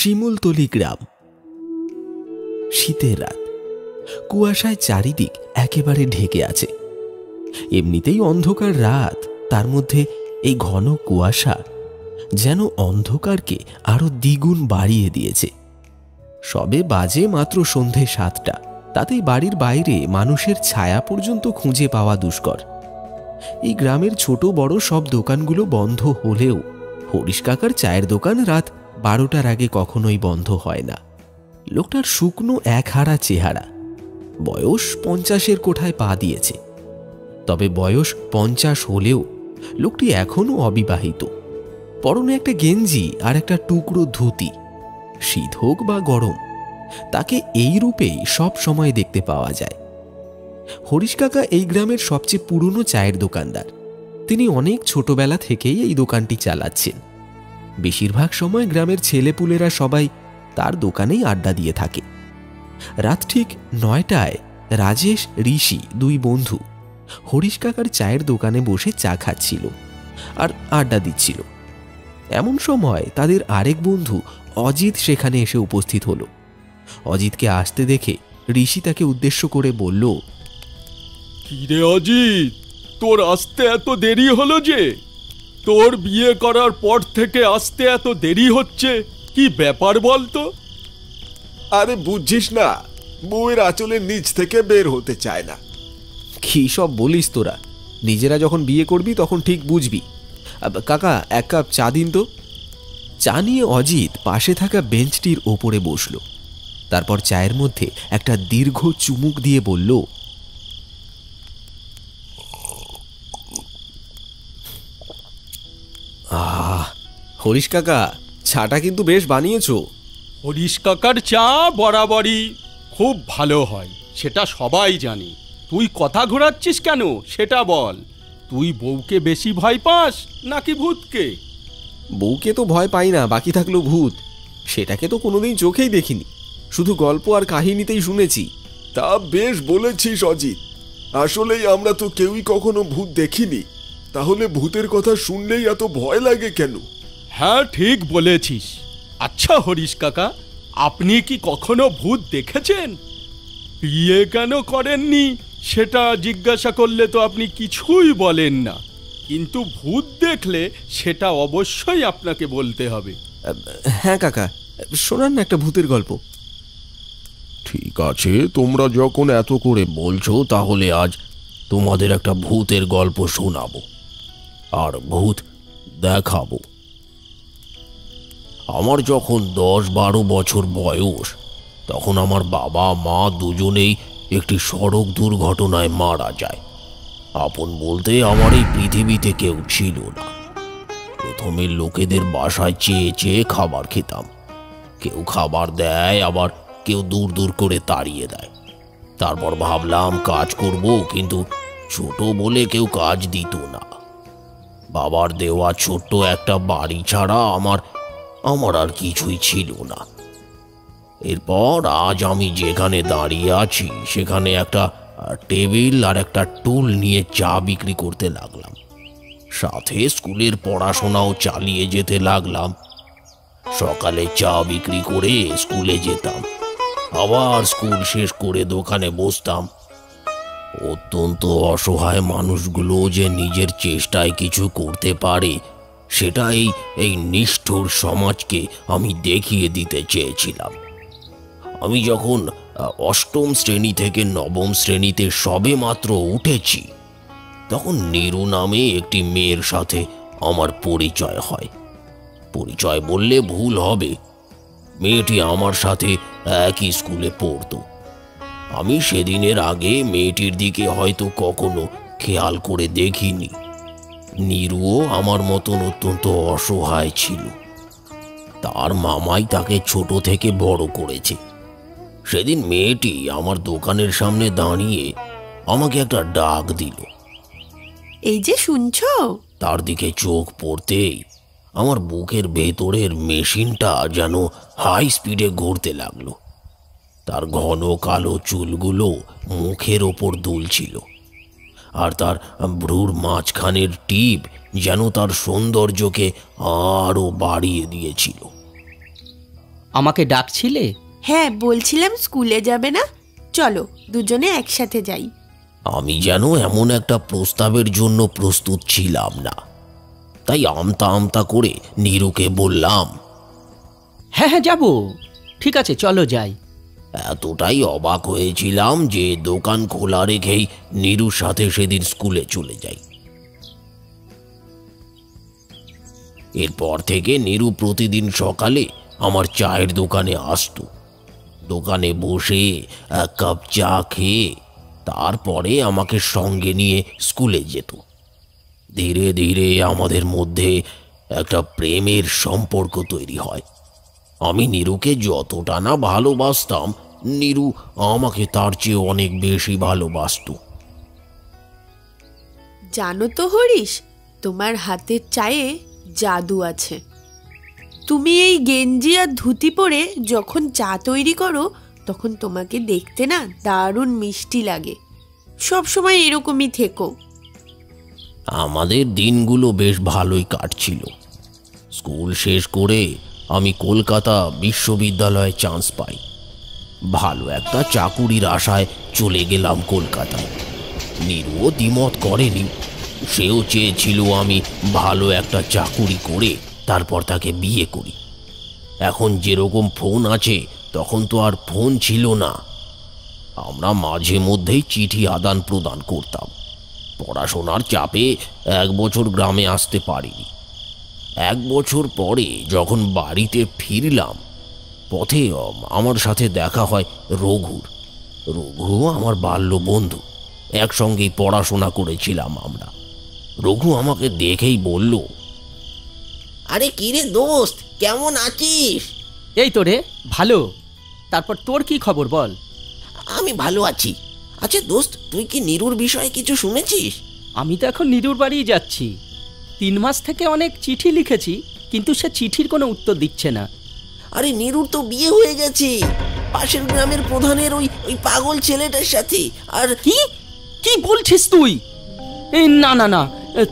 শিমুলতলি গ্রাম। শীতের রাত, কুয়াশায় চারিদিক একেবারে ঢেকে আছে। এমনিতেই অন্ধকার রাত, তার মধ্যে এই ঘন কুয়াশা যেন অন্ধকারকে আরো দ্বিগুণ বাড়িয়ে দিয়েছে। সবে বাজে মাত্র সন্ধে 7টা, তাতেই বাড়ির বাইরে মানুষের ছায়া পর্যন্ত খুঁজে পাওয়া দুষ্কর। এই গ্রামের ছোট বড় সব দোকানগুলো বন্ধ হলেও হরিশ কাকার চায়ের দোকান রাত 12টার আগে কখনোই বন্ধ হয় না। লোকটার শুকনো একহারা চেহারা, বয়স 50-এর কোঠায় পা দিয়েছে। তবে বয়স 50 হলেও লোকটি এখনো অবিবাহিত। পরনে একটা গেঞ্জি আর একটা টুকরো ধুতি। শীত হোক বা গরম, তাকে এই রূপেই সব সময় দেখতে পাওয়া যায়। হরিশ কাকা এই গ্রামের সবচেয়ে পুরনো চায়ের দোকানদার। তিনি অনেক ছোটবেলা থেকেই এই দোকানটি চালাচ্ছেন। বেশিরভাগ সময় গ্রামের ছেলেপুলেরা সবাই তার দোকানেই আড্ডা দিয়ে থাকে। রাত ঠিক 9টায় রাজেশ, ঋষি, দুই বন্ধু হরিশ কাকার চায়ের দোকানে বসে চা খাচ্ছিল আর আড্ডা দিচ্ছিল। এমন সময় তাদের আরেক বন্ধু অজিত সেখানে এসে উপস্থিত হলো। অজিতকে আসতে দেখে ঋষি তাকে উদ্দেশ্য করে বলল, কিরে অজিত, তোর আসতে এত দেরি হলো যে? তোর বিয়ে করার পর থেকে আসতে এত দেরি হচ্ছে, কি ব্যাপার বলতো? আরে বুঝছিস না, বউয়ের আঁচলের নিচ থেকে বের হতে চায় না। কি সব বলিস তোরা? নিজেরা যখন বিয়ে করবি তখন ঠিক বুঝবি। কাকা, এক কাপ চা দিন তো। চা নিয়ে অজিত পাশে থাকা বেঞ্চটির ওপরে বসল। তারপর চায়ের মধ্যে একটা দীর্ঘ চুমুক দিয়ে বলল, হরিশ কাকা, চাটা কিন্তু বেশ বানিয়েছো। হরিশ কাকার চা বরাবরই খুব ভালো হয়, সেটা সবাই জানে। তুই কথা ঘোরাচ্ছিস কেন সেটা বল। তুই বউকে বেশি ভয় পাস নাকি ভূতকে? বউকে তো ভয় পাই না, বাকি থাকলো ভূত। সেটাকে তো কোনোদিন চোখেই দেখিনি, শুধু গল্প আর কাহিনীতেই শুনেছি। তা বেশ বলেছিস অজিত, আসলেই আমরা তো কেউই কখনো ভূত দেখিনি, তাহলে ভূতের কথা শুনলেই এত ভয় লাগে কেন? হ্যাঁ, ঠিক বলেছিস। আচ্ছা হরিশ কাকা, আপনি কি কখনো ভূত দেখেছেন? বিয়ে কেন করেননি সেটা জিজ্ঞাসা করলে তো আপনি কিছুই বলেন না, কিন্তু ভূত দেখলে সেটা অবশ্যই আপনাকে বলতে হবে। হ্যাঁ কাকা, শোনান না একটা ভূতের গল্প। ঠিক আছে, তোমরা যখন এত করে বলছো তাহলে আজ তোমাদের একটা ভূতের গল্প শোনাবো আর ভূত দেখাবো। আমার যখন 10-12 বছর বয়স, তখন আমার বাবা মা দুজনেই একটি সড়ক দুর্ঘটনায় মারা যায়। আপন বলতে আমার এই পৃথিবীতে কেউ ছিল না। প্রথমে লোকেদের বাসায় চেয়ে চেয়ে খাবার খেতাম। কেউ খাবার দেয়, আবার কেউ দূর দূর করে তাড়িয়ে দেয়। তারপর ভাবলাম কাজ করব, কিন্তু ছোট বলে কেউ কাজ দিত না। বাবার দেওয়া ছোট্ট একটা বাড়ি ছাড়া আমার আর কিছুই ছিল না। এরপর আজ আমি যেখানে দাঁড়িয়ে আছি সেখানে একটা টেবিল আর একটা টুল নিয়ে চা বিক্রি করতে লাগলাম। সাথে স্কুলের পড়াশোনাও চালিয়ে যেতে লাগলাম। সকালে চা বিক্রি করে স্কুলে যেতাম, আবার স্কুল শেষ করে দোকানে বসতাম। অত্যন্ত অসহায় মানুষগুলো যে নিজের চেষ্টায় কিছু করতে পারে, সেটা এই নিষ্ঠুর সমাজকে আমি দেখিয়ে দিতে চেয়েছিলাম। আমি যখন 8ম শ্রেণী থেকে 9ম শ্রেণীতে সবে মাত্র উঠেছি, তখন নীরু নামে একটি মেয়ের সাথে আমার পরিচয় হয়। পরিচয় বললে ভুল হবে, মেয়েটি আমার সাথে একই স্কুলে পড়তো। আমি সেদিনের আগে মেয়েটির দিকে হয়তো কখনো খেয়াল করে দেখিনি। নীরুও আমার মতন অত্যন্ত অসহায় ছিল। তার মামাই তাকে ছোট থেকে বড় করেছে। সেদিন মেয়েটি আমার দোকানের সামনে দাঁড়িয়ে আমাকে একটা ডাক দিল। এই যে শুনছো? তার দিকে চোখ পড়তেই আমার বুকের ভেতরের মেশিনটা যেন হাই স্পিডে ঘুরতে লাগলো। তার ঘন কালো চুলগুলো মুখের ওপর দুলছিল, আর তার ভ্রুর মাঝখানের টিপ যেন তার সৌন্দর্যকে আরো বাড়িয়ে দিয়েছিল। আমাকে ডাকছিলে? হ্যাঁ, বলছিলাম স্কুলে যাবে না, চলো দুজনে একসাথে যাই। আমি যেন এমন একটা প্রস্তাবের জন্য প্রস্তুত ছিলাম না, তাই আমতা আমতা করে নীরুকে বললাম, হ্যাঁ হ্যাঁ যাব, ঠিক আছে চলো যাই। এতটাই অবাক হয়েছিলাম যে দোকান খোলা রেখেই নীরুর সাথে সেদিন স্কুলে চলে যাই। এরপর থেকে নীরু প্রতিদিন সকালে আমার চায়ের দোকানে আসতো। দোকানে বসে এক কাপ চা খেয়ে তারপরে আমাকে সঙ্গে নিয়ে স্কুলে যেত। ধীরে ধীরে আমাদের মধ্যে একটা প্রেমের সম্পর্ক তৈরি হয়। আমি নীরুকে যতটা না ভালোবাসতাম, নীরু আমাকে তার চেয়ে অনেক বেশি ভালোবাসত। জানো তো হরিশ, তোমার হাতের চায়ে জাদু আছে। তুমি এই গেঞ্জি আর ধুতি পরে যখন চা তৈরি করো, তখন তোমাকে দেখতে না দারুণ মিষ্টি লাগে। সব সময় এরকমই থেকো। আমাদের দিনগুলো বেশ ভালোই কাটছিল। স্কুল শেষ করে আমি কলকাতা বিশ্ববিদ্যালয়ে চান্স পাই। ভালো একটা চাকুরির আশায় চলে গেলাম কলকাতায়। নীরুও দ্বিমত করেনি, সেও চেয়েছিল আমি ভালো একটা চাকুরি করে তারপর তাকে বিয়ে করি। এখন যেরকম ফোন আছে, তখন তো আর ফোন ছিল না। আমরা মাঝে মধ্যেই চিঠি আদান প্রদান করতাম। পড়াশোনার চাপে 1 বছর গ্রামে আসতে পারিনি। 1 বছর পরে যখন বাড়িতে ফিরলাম, পথে আমার সাথে দেখা হয় রঘুর। রঘু আমার বাল্য বন্ধু, একসঙ্গেই পড়াশোনা করেছিলাম আমরা। রঘু আমাকে দেখেই বলল, আরে কিরে দোস্ত, কেমন আছিস? এই তো রে, ভালো। তারপর তোর কি খবর বল? আমি ভালো আছি। আচ্ছা দোস্ত, তুই কি নীরুর বিষয়ে কিছু শুনেছিস? আমি তো এখন নীরুর বাড়ি যাচ্ছি। 3 মাস থেকে অনেক চিঠি লিখেছি, কিন্তু সে চিঠির কোনো উত্তর দিচ্ছে না। আরে নীরুর তো বিয়ে হয়ে গেছে পাশের গ্রামের প্রধানের ওই পাগল ছেলেটার সাথে। আর কি কি বলছিস তুই? এই না না না,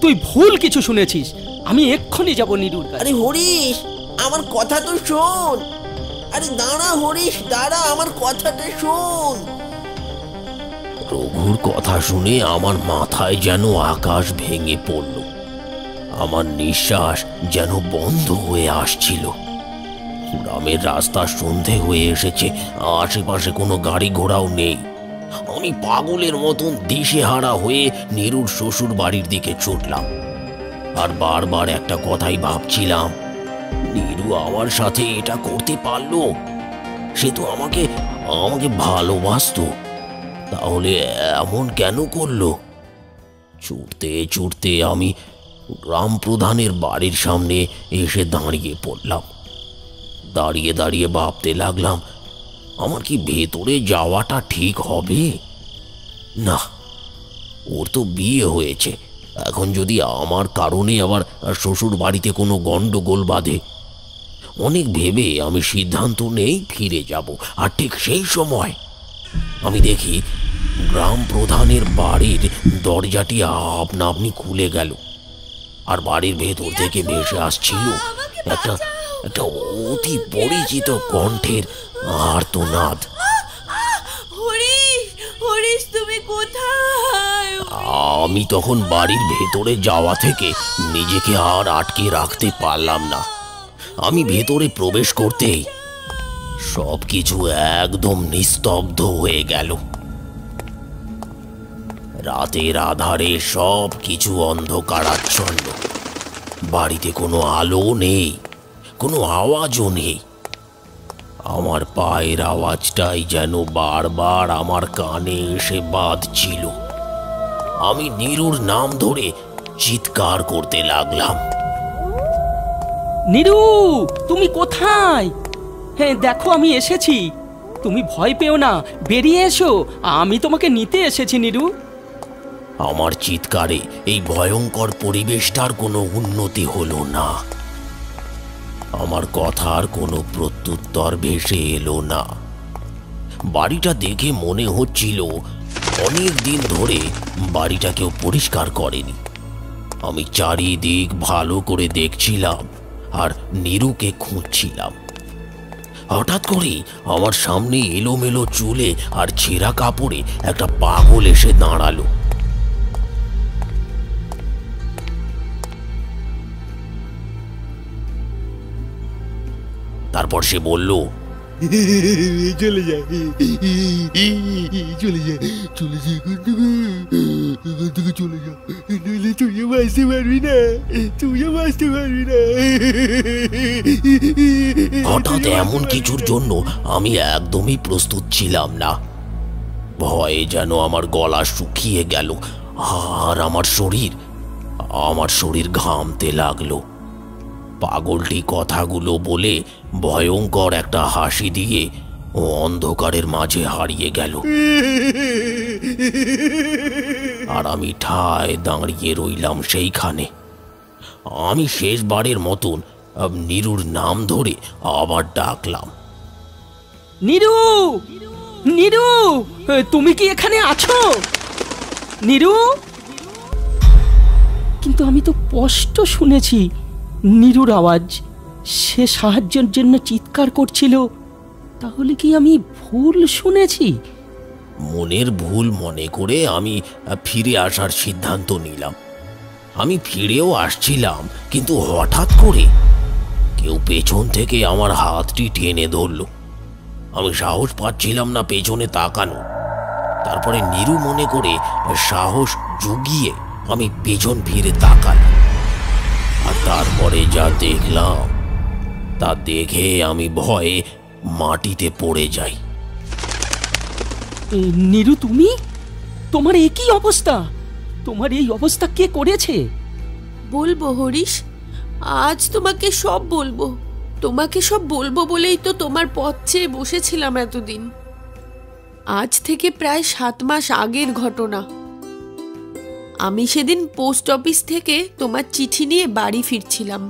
তুই ভুল কিছু শুনেছিস। আমি এক্ষুনি যাব নীরুর কাছে। আরে হরিশ, আমার কথা তো শোন। আরে দাঁড়া হরিশ, দাঁড়া, আমার কথাটা শোন। রঘুর কথা শুনে আমার মাথায় যেন আকাশ ভেঙে পড়ল। আমার নিঃশ্বাস যেন বন্ধ হয়ে আসছিল। গ্রামের রাস্তা সন্ধে হয়ে এসেছে, আশেপাশে কোনো গাড়ি ঘোড়াও নেই। আমি পাগলের মতন দিশেহারা হয়ে নীরুর শ্বশুর বাড়ির দিকে ছুটলাম। আর বারবার একটা কথাই ভাবছিলাম, নীরু আমার সাথে এটা করতে পারলো? সে তো আমাকে ভালোবাসতো, তাহলে এমন কেন করলো? ছুটতে ছুটতে আমি গ্রাম প্রধানের বাড়ির সামনে এসে দাঁড়িয়ে পড়লাম। দাঁড়িয়ে দাঁড়িয়ে ভাবতে লাগলাম, আমার কি ভেতরে যাওয়াটা ঠিক হবে? না, ওর তো বিয়ে হয়েছে। এখন যদি আমার কারণে আবার শ্বশুর বাড়িতে কোনো গন্ডগোল বাঁধে। অনেক ভেবে আমি সিদ্ধান্ত নেই ফিরে যাব। আর ঠিক সেই সময় আমি দেখি গ্রাম প্রধানের বাড়ির দরজাটি আপনা আপনি খুলে গেল, আর বাড়ির ভেতর থেকে ভেসে আসছিল একটা অতি পরিচিত কণ্ঠের আর্তনাদ। হরিশ, হরিশ, তুমি কোথায়? আমি তখন বাড়ির ভেতরে যাওয়া থেকে নিজেকে আর আটকে রাখতে পারলাম না। আমি ভেতরে প্রবেশ করতেই সবকিছু একদম নিস্তব্ধ হয়ে গেল। রাতের আধারে সব কিছু অন্ধকারাচ্ছন্ন। বাড়িতে কোনো আলো নেই, কোনো আওয়াজও নেই। আমার পায়ের আওয়াজটাই যেন বারবার আমার কানে এসে বাজছিল। আমি নীরুর নাম ধরে চিৎকার করতে লাগলাম, নীরু, তুমি কোথায়? হ্যাঁ দেখো, আমি এসেছি। তুমি ভয় পেও না, বেরিয়ে এসো, আমি তোমাকে নিতে এসেছি নীরু। আমার চিৎকারে এই ভয়ঙ্কর পরিবেশটার কোনো উন্নতি হলো না। আমার কথার কোনো প্রত্যুত্তর ভেসে এলো না। বাড়িটা দেখে মনে হচ্ছিল অনেক দিন ধরে বাড়িটা কেউ পরিষ্কার করেনি। আমি চারিদিক ভালো করে দেখছিলাম আর নীরুকে খুঁজছিলাম। হঠাৎ করে আমার সামনে এলোমেলো চুলে আর ছেঁড়া কাপড়ে একটা পাগল এসে দাঁড়ালো। তারপর সে বলল, চলে যা, চলে যা, চলে যা, এখান থেকে চলে যা, নইলে তুইও বাঁচতে পারবি না, তুইও বাঁচতে পারবি না। হঠাৎ এমন কিছুর জন্য আমি একদমই প্রস্তুত ছিলাম না। ভয়ে যেন আমার গলা শুকিয়ে গেল, আর আমার শরীর ঘামতে লাগলো। পাগলটি কথাগুলো বলে ভয়ঙ্কর একটা হাসি দিয়ে ও অন্ধকারের মাঝে হারিয়ে গেল। আর আমি ঠায় দাঁড়িয়ে রইলাম সেইখানে। আমি শেষবারের মতন নীরুর নাম ধরে আবার ডাকলাম, নীরু, নীরু, তুমি কি এখানে আছো? নীরু! কিন্তু আমি তো স্পষ্ট শুনেছি নীরুর আওয়াজ। সে সাহায্যের জন্য চিৎকার করছিল। তাহলে কি আমি ভুল শুনেছি? মনের ভুল মনে করে আমি ফিরে আসার সিদ্ধান্ত নিলাম। আমি ফিরেও আসছিলাম, কিন্তু হঠাৎ করে কেউ পেছন থেকে আমার হাতটি টেনে ধরল। আমি সাহস পাচ্ছিলাম না পেছনে তাকানো। তারপরে নীরু মনে করে সাহস জুগিয়ে আমি পেছন ফিরে তাকালাম। আর তারপরে যা দেখলাম তা দেখে আমি ভয়ে মাটিতে পড়ে যাই। নীরু, তুমি? তোমার একই অবস্থা? তোমার এই অবস্থা কে করেছে? বলবো হরিশ, আজ তোমাকে সব বলবো। তোমাকে সব বলবো বলেই তো তোমার পথ চেয়ে বসেছিলাম এতদিন। আজ থেকে প্রায় 7 মাস আগের ঘটনা। আমি সেদিন পোস্ট অফিস থেকে তোমার চিঠি নিয়ে বাড়ি ফিরছিলাম।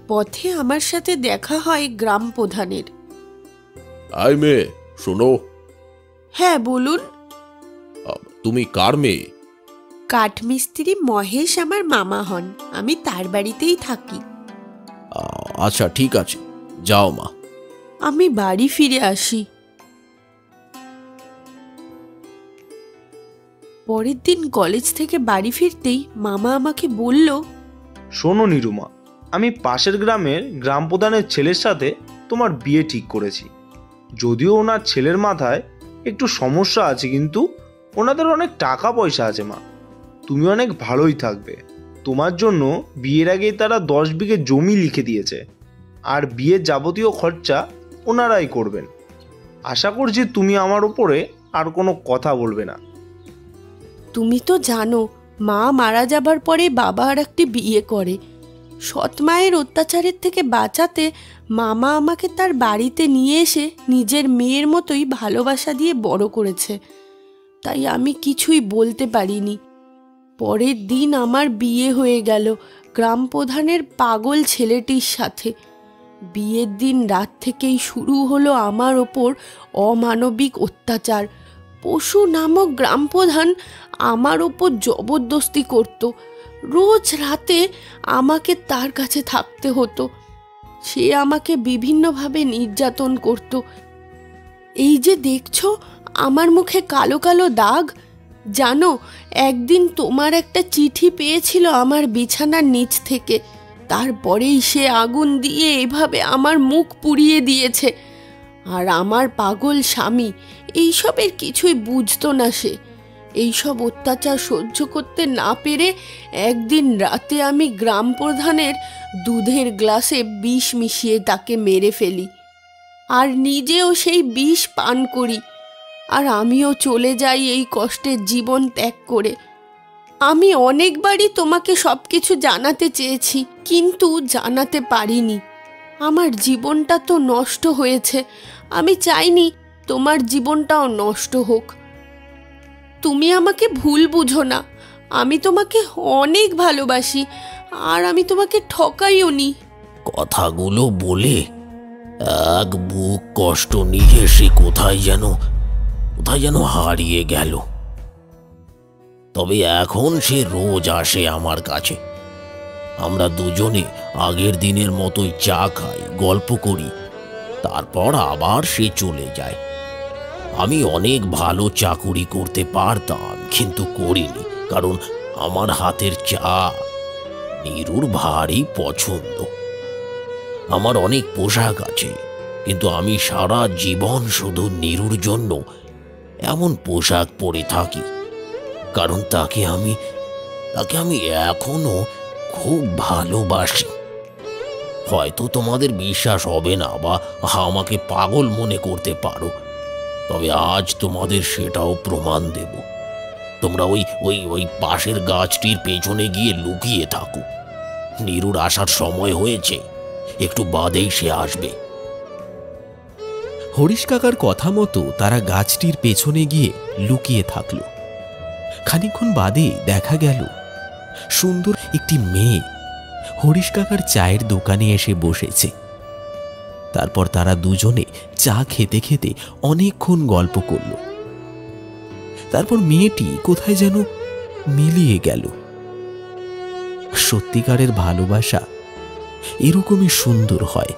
পথে আমার সাথে দেখা হয় গ্রাম প্রধানের। আই মেয়ে, শোনো। হ্যাঁ, বলুন। তুমি কার মেয়ে? কাঠমিস্ত্রি মহেশ আমার মামা হন। আমি তার বাড়িতেই থাকি। আচ্ছা, ঠিক আছে, যাও মা। আমি বাড়ি ফিরে আসি। পরের দিন কলেজ থেকে বাড়ি ফিরতেই মামা আমাকে বলল, শোনো নিরুমা, আমি পাশের গ্রামের গ্রাম প্রধানের ছেলের সাথে তোমার বিয়ে ঠিক করেছি। যদিও ওনার ছেলের মাথায় একটু সমস্যা আছে, কিন্তু ওনাদের অনেক টাকা পয়সা আছে মা। তুমি অনেক ভালোই থাকবে। তোমার জন্য বিয়ের আগেই তারা 10 বিঘে জমি লিখে দিয়েছে, আর বিয়ের যাবতীয় খরচা ওনারাই করবেন। আশা করছি তুমি আমার উপরে আর কোনো কথা বলবে না। তুমি তো জানো, মা মারা যাবার পরে বাবা আর একটি বিয়ে করে। সৎ মায়ের অত্যাচারের থেকে বাঁচাতে মামা আমাকে তার বাড়িতে নিয়ে এসে নিজের মেয়ের মতোই ভালোবাসা দিয়ে বড় করেছে। তাই আমি কিছুই বলতে পারিনি। পরের দিন আমার বিয়ে হয়ে গেল গ্রাম প্রধানের পাগল ছেলেটির সাথে। বিয়ের দিন রাত থেকেই শুরু হলো আমার ওপর অমানবিক অত্যাচার। পশু নামক গ্রাম প্রধান আমার ওপর জবরদস্তি করত। রোজ রাতে আমাকে তার কাছে থাকতে হতো। সে আমাকে বিভিন্নভাবে নির্যাতন করত। এই যে দেখছো আমার মুখে কালো কালো দাগ, জানো একদিন তোমার একটা চিঠি পেয়েছিল আমার বিছানার নিচ থেকে। তারপরেই সে আগুন দিয়ে এভাবে আমার মুখ পুড়িয়ে দিয়েছে। আর আমার পাগল স্বামী এইসবের কিছুই বুঝতো না। সে এইসব অত্যাচার সহ্য করতে না পেরে একদিন রাতে আমি গ্রাম প্রধানের দুধের গ্লাসে বিষ মিশিয়ে তাকে মেরে ফেলি, আর নিজেও সেই বিষ পান করি। আর আমিও চলে যাই এই কষ্টের জীবন ত্যাগ করে। আমি অনেকবারই তোমাকে সব কিছু জানাতে চেয়েছি, কিন্তু জানাতে পারিনি। আমার জীবনটা তো নষ্ট হয়েছে, আমি চাইনি তোমার জীবনটাও নষ্ট হোক। তুমি আমাকে ভুল বুঝো না, আমি তোমাকে অনেক ভালোবাসি, আর আমি তোমাকে ঠকাইও নি। কথাগুলো বলে এক বুক কষ্ট নিয়ে সে কোথায় যেন হারিয়ে গেল। তবে এখন সে রোজ আসে আমার কাছে। আমরা দুজনে আগের দিনের মতোই চা খাই, গল্প করি। তারপর আবার সে চলে যায়। আমি অনেক ভালো চাকুরি করতে পারতাম, কিন্তু করিনি, কারণ আমার হাতের চা নীরুর ভারী পছন্দ। আমার অনেক পোশাক আছে, কিন্তু আমি সারা জীবন শুধু নীরুর জন্য এমন পোশাক পরে থাকি, কারণ তাকে আমি এখনো খুব ভালোবাসি। হয়তো তোমাদের বিশ্বাস হবে না বা আমাকে পাগল মনে করতে পারো, তবে আজ তোমাদের সেটাও প্রমাণ দেব। তোমরা ওই ওই ওই পাশের গাছটির পেছনে গিয়ে লুকিয়ে থাকো। নীরুর আসার সময় হয়েছে, একটু বাদেই সে আসবে। হরিশ কাকার কথা মতো তারা গাছটির পেছনে গিয়ে লুকিয়ে থাকল। খানিকক্ষণ বাদে দেখা গেল সুন্দর একটি মেয়ে হরিশ কাকার চায়ের দোকানে এসে বসেছে। তারপর তারা দুজনে চা খেতে খেতে অনেকক্ষণ গল্প করল। তারপর মেয়েটি কোথায় যেন মিলিয়ে গেল। সত্যিকারের ভালোবাসা এরকমই সুন্দর হয়।